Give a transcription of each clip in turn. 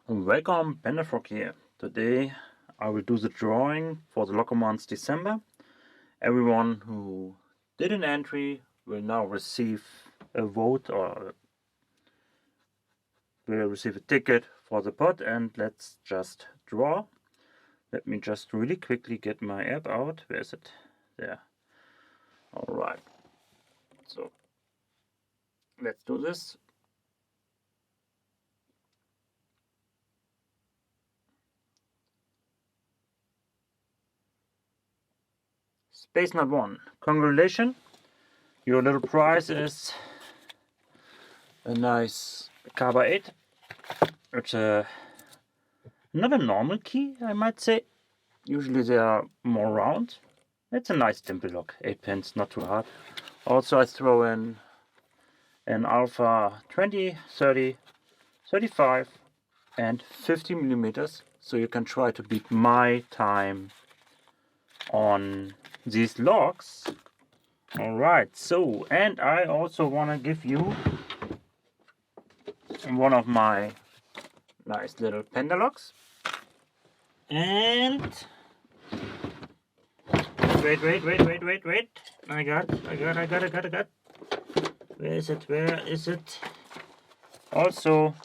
Welcome, Panda-Frog here. Today I will do the drawing for the LockoMonth December. Everyone who did an entry will now receive a vote or will receive a ticket for the pot, and let's just draw. Let me just really quickly get my app out. Where is it? There. Alright. So let's do this. Space Nut 1, congratulations! Your little prize is a nice Carver 8. It's not a normal key, I might say. Usually they are more round. It's a nice dimple lock, 8 pins, not too hard. Also I throw in an alpha 20, 30, 35 and 50 millimeters, so you can try to beat my time on these locks. Alright, so, and I also want to give you one of my nice little Panda locks. And wait. I got. Where is it? Also,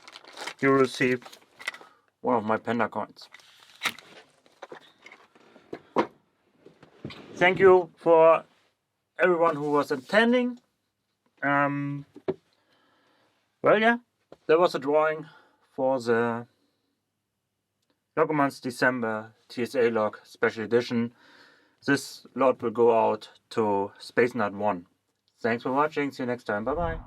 you receive one of my Panda coins. Thank you for everyone who was attending. Well, yeah, there was a drawing for the LockoMonth December TSA lock special edition. This lot will go out to Space Nut 1. Thanks for watching. See you next time. Bye bye.